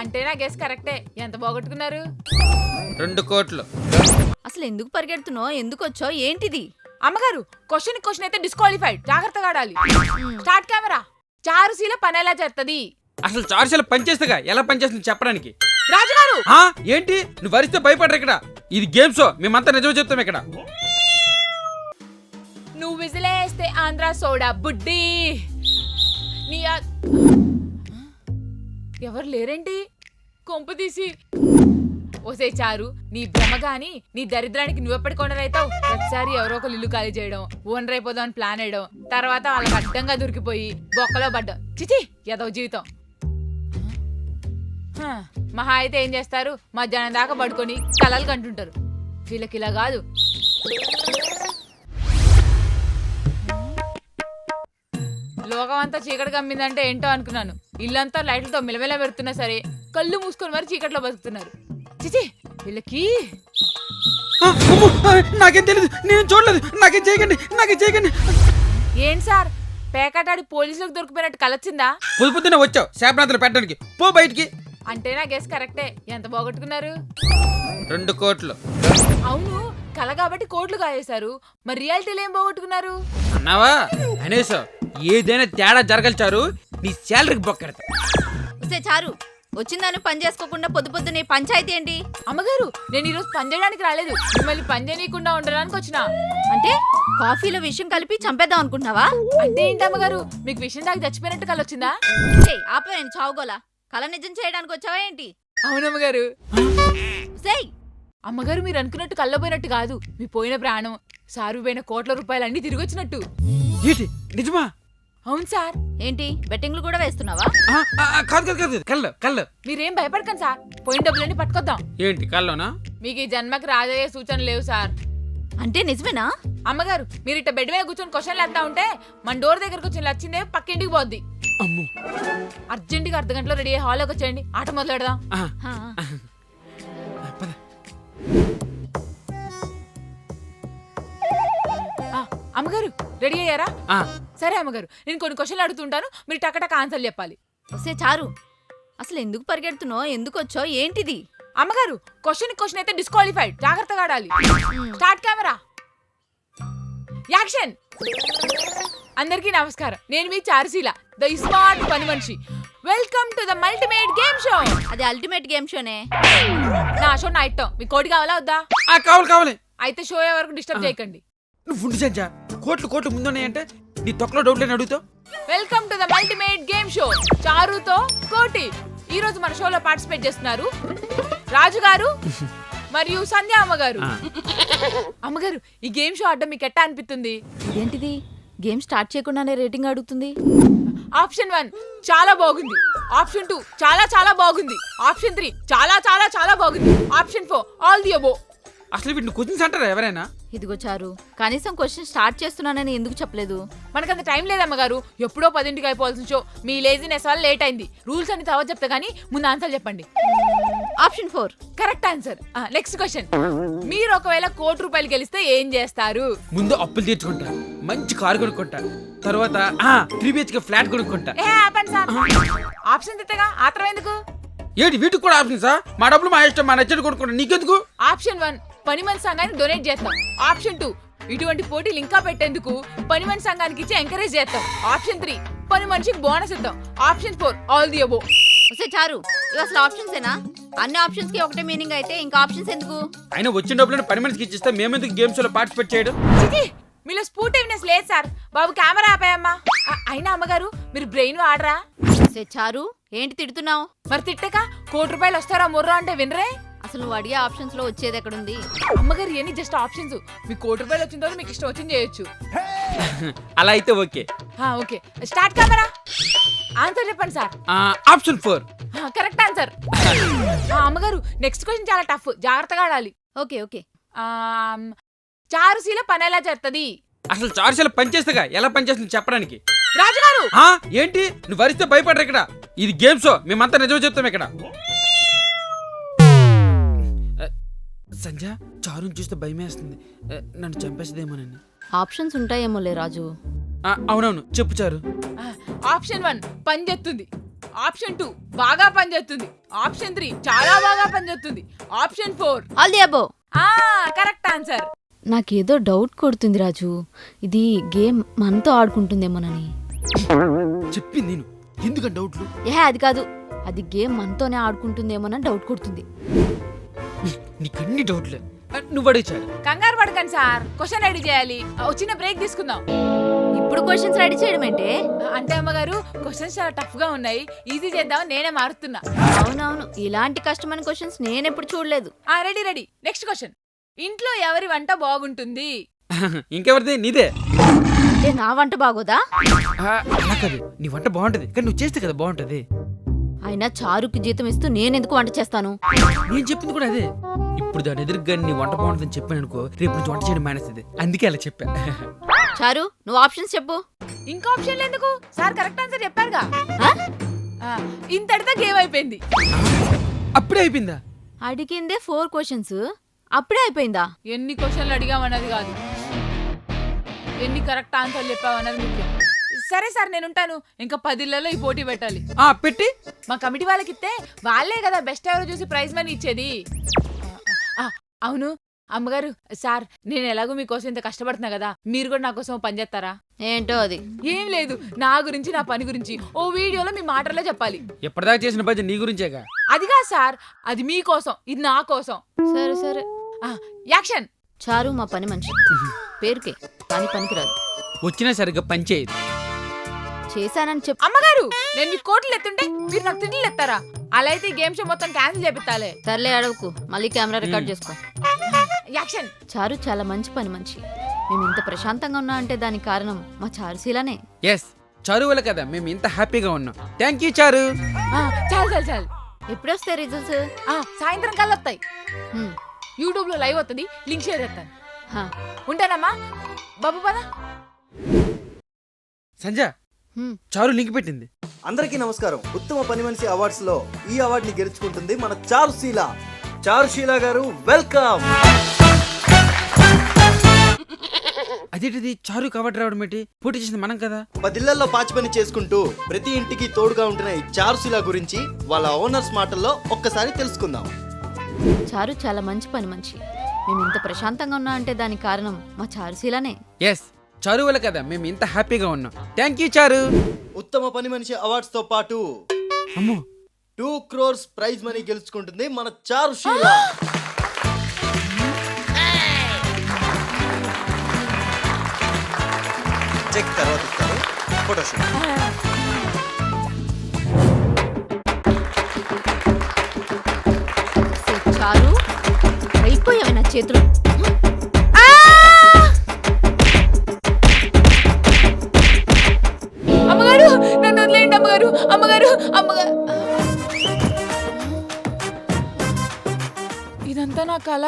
అంటే నా గెస్ కరెక్టే. ఎంత పోగొట్టుకున్నారు? 2 కోట్లు. అసలు ఎందుకు పరిగెడుతున్నావు? ఎందుకు వచ్చావు? ఏంటిది? అమ్మగారు క్వశ్చన్ అయితే డిస్క్వాలిఫైడ్. జాగ్రత్తగా ఆడాలి. Start camera. చారుసీల పని ఎలా చేస్తుంది? అసలు చార్జీలు పనిచేస్తాగా, ఎలా పనిచేస్తుంది చెప్పడానికి. రాజుగారు ఏంటి నువ్వు వరిస్తే భయపడరు ఇక్కడ. ఇది గేమ్ షో, మేమంతా నిజం చెప్తాం ఇక్కడ. నువ్వు విజిలేస్తే ఆంధ్ర సోడా బుడ్డి. నీ ఎవరు లేరేంటి? కొంప తీసి ఓసే చారు, నీ భ్రమ గాని నీ దరిద్రానికి నువ్వెప్పటి కొనరైతావు. ప్రతిసారి ఎవరో ఒకరు ఇల్లు ఖాళీ చేయడం, ఓనర్ అయిపోదాం అని ప్లాన్ వేయడం, తర్వాత వాళ్ళకి అడ్డంగా దొరికిపోయి బొక్కలో పడ్డం. చిచి ఏదో జీవితం. మహా అయితే ఏం చేస్తారు? మధ్యాహ్నం దాకా పడుకొని కలలు కంటుంటారు. వీళ్ళకి ఇలా కాదు. లోకం అంతా చీకటి కమ్మిందంటే ఏంటో అనుకున్నాను. ఇల్లంతా లైట్లతో మిలమిల పెడుతున్నా సరే కళ్ళు మూసుకొని మరి చీకట్లో బతుకుతున్నారు. చిచి వీళ్ళకి నాకేం తెలియదు, నేను చూడలేదు. నాకేం చేయకండి. ఏంటి సార్ పేకాటాడి పోలీసులకు దొరికిపోయినట్టు కలొచ్చిందా? పొద్దునే వచ్చావు శాపనాథులు పెట్టడానికి. పో బయటికి. అంటే నా గెస్ కరెక్టే. ఎంత పోగొట్టుకున్నారు? 2 కోట్లు. అవును, కల కాబట్టి కోట్లు కాయేశారు. మరి రియాలిటీలో ఏం పోగొట్టుకున్నారు? అన్నావా అనేసా? ఏదైనా తేడా జరగల్చారు, నీ శాలరీకి బొక్కెడతా. వస్తే చారు, వచ్చిందాన్ని పని చేసుకోకుండా పొద్దునే పంచాయతీ ఏంటి? అమ్మగారు నేను ఈరోజు పని చేయడానికి రాలేదు, మిమ్మల్ని పని చేయనీయకుండా ఉండడానికి వచ్చిన. అంటే కాఫీలో విషయం కలిపి చంపేద్దాం అనుకుంటున్నావా? అంటే ఏంటి అమ్మగారు, మీకు విషయం దాకా చచ్చిపోయినట్టు కలొచ్చిందా? ఆపే, నేను చావుగోలా. కళ నిజం చేయడానికి వచ్చావా ఏంటి? అవునమ్మగారు. సేయ్ అమ్మగారు మీరు అనుకున్నట్టు కళ్ళపోయినట్టు కాదు. మీ పోయిన ప్రాణం, సారు పోయిన కోట్ల రూపాయలు అన్ని తిరిగి వచ్చినట్టు. ఏంటి నిజమా? అవును సార్. ఏంటి బెట్టింగ్లు కూడా వేస్తున్నావా? కాదు కళ్ళు. మీరేం భయపడకండి సార్, పోయిన డబ్బులన్నీ పట్టుకొద్దాం. ఏంటి కల్లోనా? మీకు ఈ జన్మకి రాజయ్యే సూచనలు లేవు సార్. అంటే నిజమేనా? అమ్మగారు మీరు ఇట్ట బెడ్ మీద కూర్చొని క్వశ్చన్లు వేస్తా ఉంటే మన డోర్ దగ్గరకు వచ్చి వచ్చిందే పక్కింటికి పోద్ది. అమ్మో, అర్జెంటుగా అర్ధ గంటలో రెడీ అయ్యి హాల్లోకి వచ్చేయండి, ఆట మొదలు పెడదాం. అమ్మగారు రెడీ అయ్యారా? సరే అమ్మగారు, నేను కొన్ని క్వశ్చన్లు అడుగుతుంటాను, మీరు టకటక ఆన్సర్లు చెప్పాలి. వస్తే చారు, అసలు ఎందుకు పరిగెడుతున్నావు? ఎందుకు వచ్చావు? ఏంటిది? అమ్మగారు క్వశ్చన్ అయితే డిస్క్వాలిఫైడ్. జాగ్రత్తగా ఆడాలి. Start camera. యాక్షన్. అందరికీ నమస్కారం, నేను మీ చారుశీల, ద స్మార్ట్ పని మనిషి. Welcome to the multimate game show. అది అల్టిమేట్ గేమ్ షోనే. నా షో నా ఇట్టం. మీ కోటి కావాలా వద్దా? కావాలి. అయితే షో వరకు డిస్టర్బ్ చేయకండి. నువ్వు ఉండి సంజా, కోట్లు ముందున్నాయంటే నీ తొక్కలో డౌట్లేని అడుగుతావు. Welcome to the multimate game show. చారుతో కోటి. ఈ రోజు మన షోలో పార్టిసిపేట్ చేస్తున్నారు రాజు గారు మరియు సంధ్య అమ్మగారు. అమ్మగారు ఈ గేమ్ షో ఆడడం మీకు ఎట్టా అనిపిస్తుంది? ఇదేంటిది? గేమ్ స్టార్ట్ చేయకుండానే రేటింగ్ అడుగుతుంది. ఆప్షన్ 1 చాలా బాగుంది. ఆప్షన్ 2 చాలా బాగుంది. ఆప్షన్ 3 చాలా బాగుంది. Option 4 all the above. అసలు వీటిని క్వశ్చన్స్ అంటారా ఎవరైనా? ఇదిగో చారు, కనీసం క్వశ్చన్ స్టార్ట్ చేస్తున్నానని ఎందుకు చెప్పలేదు? మనకంత టైం లేదమ్మగారు, ఎప్పుడో 10ంటికి అయిపోవాల్సిన షో. మీ లేజినెస్ వల్ల లేట్ అయింది. రూల్స్ అన్ని తర్వాత చెప్తా గానీ ముందు ఆన్సర్ చెప్పండి. Option 4 correct answer. Next question. మీరు ఒకవేళ ₹1,00,00,000 గెలిస్తే ఏం చేస్తారు? ముందు అప్పులు తీర్చుకుంటా, మంచి కారు కొనుక్కుంటా, తర్వాత 3 BHK ఫ్లాట్ కొనుక్కుంటా. ఆపండి సార్, ఆప్షన్ తిట్టగా ఆత్రం ఎందుకు? ఏంటి వీటికి కూడా ఆప్షన్సా? మా డబ్బులు మా ఇష్టం, మా నచ్చని కొనుక్కుంటా, నీకెందుకు? ఆప్షన్ 1 పని మనిషి సంఘానికి డొనేట్ చేస్తాం. ఆప్షన్ 2 ఇటువంటి పోటీలు ఇంకా పెట్టేందుకు పని మనిషి సంఘానికి ఇచ్చి ఎంకరేజ్ చేస్తాం. ఆప్షన్ 3 పని మనిషికి బోనస్ ఇద్దాం. Option 4 all the above. వస్తే చారు, ఇవి అసలు ఆప్షన్స్ ఏనా? అన్ని ఆప్షన్స్ కి ఒకటే మీనింగ్ అయితే ఇంకా ఆప్షన్స్ ఎందుకు? అయినా వచ్చిన డబ్బులను పని మనిషికి ఇచ్చిస్తే మేమెందుకు గేమ్స్ లో పార్టిసిపేట్ చేయడం? మీలో స్పోర్టివ్నెస్ లేదు సార్. బాబు కెమెరా ఆపాయమ్మా. అయినా అమ్మగారు మీరు బ్రెయిన్ వాడరా? వస్తే చారు, ఏంటి తిడుతున్నావు? మరి తిట్టక ₹1,00,00,000 వస్తారా ముర్రా అంటే వినరే? అసలు నువ్వు అడిగే ఆప్షన్స్ లో వచ్చేది ఎక్కడుంది? అమ్మగారు ఇవన్నీ జస్ట్ ఆప్షన్స్. మీకు ₹1,00,00,000 వచ్చిన తర్వాత మీకు ఇష్టం వచ్చింది చేయొచ్చు. అలా అయితే okay. Okay start camera. Answer చెప్పండి సార్. Option 4 correct answer. అమ్మగారు నెక్స్ట్ క్వశ్చన్ చాలా టఫ్, జాగ్రత్తగా ఆడాలి. ఓకే. చారుశీల పని ఎలా చేస్తుంది? అసలు చార్జీలు పనిచేస్తాగా, ఎలా పనిచేస్తుంది చెప్పడానికి. రాజుగారు ఏంటి నువ్వు వరిస్తే భయపడరు ఇక్కడ. ఇది గేమ్ షో, మేమంతా నిజం చెప్తాం ఇక్కడ. సంధ్య, చారుని చూస్తే భయమేస్తుంది, నన్ను చంపేసేదేమోనని. ఆప్షన్స్ ఉంటాయేమోలే రాజు. అవునవును చెప్పు చారు. ఆప్షన్ 1 పని చేస్తుంది. ఆప్షన్ 2 బాగా పనిచేస్తుంది, ఆప్షన్ 3 చాలా బాగా పనిచేస్తుంది, option 4 all the above. Correct answer. నాకేదో డౌట్ కొడుతుంది రాజు, ఇది గేమ్ మనతో ఆడుకుంటుందేమోనని. చెప్పింది నేను, ఎందుకంటే డౌట్లు. అది కాదు, అది గేమ్ మనతోనే ఆడుకుంటుందేమోనని డౌట్ కొడుతుంది. నీకన్ని డౌట్లే. నువ్వు అడిగారు. కంగారు పడకండి సార్, క్వశ్చన్ రెడీ చేయాలి. చిన్న బ్రేక్ తీసుకుందాం. ఇప్పుడు క్వశ్చన్స్ రెడీ చేయడం ఏంటే? అంటే అమ్మగారు క్వశ్చన్స్ చాలా టఫ్ గా ఉన్నాయి, ఈజీ చేద్దాం నేనే మారుతున్నా. అవునవును, ఇలాంటి కష్టమైన క్వశ్చన్స్ నేనెప్పుడు చూడలేదు. రెడీ. Next question. ఇంట్లో ఎవరి వంట బాగుంటుంది? ఇంకెవరిది? నీదే. అంటే నా వంట బాగోదా? అలా కాదు, నీ వంట బాగుంటది కానీ నువ్వు చేస్తే కదా బాగుంటది. అయినా చారుకి జీతం ఇస్తూ నేనెందుకు వంట చేస్తాను? నేను చెప్పింది కూడా అదే. ఇప్పుడు దాని ఎదురుగా నీ వంట బాగుంటుందని చెప్పాను అనుకో, రేపు నుంచి వంట చేయడం మానేస్తుంది. అందుకే అలా చెప్పా. చారు, నువ్వు ఆప్షన్స్ చెప్పు. ఇంకా ఆప్షన్లు ఎందుకు సార్? కరెక్ట్ ఆన్సర్ చెప్పారుగా. ఆ? ఇంతటితో గేమ్ అయిపోయింది. అప్పుడే అయిపోయిందా? అడిగిందే 4 క్వశ్చన్స్, అప్పుడే అయిపోయిందా? ఎన్ని క్వశ్చన్లు అడిగామన్నది కాదు, ఎన్ని కరెక్ట్ ఆన్సర్లు చెప్పావన్నది ముఖ్యం. సరే సార్, నేను ఉంటాను. ఇంకా 10 ఇళ్లలో ఈ పోటీ పెట్టాలి. పెట్టి మా కమిటీ వాళ్ళకి ఇస్తే వాళ్ళే కదా బెస్ట్ ఎవరో చూసి ప్రైజ్ మనీ ఇచ్చేది. అవును అమ్మగారు, సార్ నేను ఎలాగో మీకోసం ఇంత కష్టపడుతున్నా కదా, మీరు కూడా నా కోసం పని చేస్తారా? ఏంటో అది. ఏం లేదు, నా గురించి నా పని గురించి ఓ వీడియోలో మీ మాటల్లో చెప్పాలి. ఎప్పటిదాకా చేసిన పని నీ గురించేగా. అదిగా సార్, అది మీకోసం, ఇది నా కోసం. సరే సరే, యాక్షన్. చారు మా పని మనిషి, పేరుకే కానీ పనికిరాదు. వచ్చినా సరిగ్గా పని చేయదు. చేశానని చెప్పు. అమ్మగారు, నేను మీకు కోట్లు ఎత్తుంటే మీరు నాకు తిట్లు ఎత్తారా? అలా అయితే ఈ గేమ్ షో మొత్తం క్యాన్సిల్ చేపిస్తాలే. సర్లే, అడవుకు, మళ్ళీ కెమెరా రికార్డ్ చేసుకో. యాక్షన్. చారు చాలా మంచి పని మనిషి. మేము ఇంత ప్రశాంతంగా ఉన్నా అంటే దానికి కారణం మా చారుశీలనే. ఎస్, చారు వల్ల కదా మేము ఇంత హ్యాపీగా ఉన్నాం. థ్యాంక్ యూ చారు. చాలు. ఎప్పుడొస్తాయి రిజల్ట్స్? సాయంత్రం కల్లా వస్తాయి. యూట్యూబ్ లో లైవ్ వస్తుంది, లింక్ షేర్ చేస్తాను. ఉంటానమ్మా, బాబు పద. సంజయ్, చారు లింక్ పెట్టింది. అందరికీ నమస్కారం. ఉత్తమ పని మనిషి అవార్డ్స్ లో ఈ అవార్డ్ ని గెలుచుకుంటుంది మన చారుశీల. చారుశీల గారు, వెల్కమ్. అదేంటిది చారు కవర్ రావడం ఏంటి? పోటీ చేసింది మనం కదా. 10 ఇళ్లలో పాచి పని చేసుకుంటూ ప్రతి ఇంటికి తోడుగా ఉంటున్న ఈ చారుశీల గురించి వాళ్ళ ఓనర్స్ మాటల్లో ఒక్కసారి తెలుసుకుందాం. చారు చాలా మంచి పని మనిషి. మేము ఇంత ప్రశాంతంగా ఉన్నా అంటే దానికి కారణం మా చారుశీలనే. ఎస్, చారు వల్ల కదా మేము ఇంత హ్యాపీగా ఉన్నాం. థ్యాంక్ యూ చారు. ఉత్తమ పని మనిషి అవార్డ్స్ తో పాటు అమ్మో 2 crores ప్రైజ్ మనీ గెలుచుకుంటుంది మన చారుశీల. చెక్ తర్వాత ఇస్తారు. ఫోటోషూట్. చారు, అయిపోయావి నా చేతులు. అమ్మగారు, నన్ను వదిలేయండి అమ్మగారు. ఇదంతా నా కళ.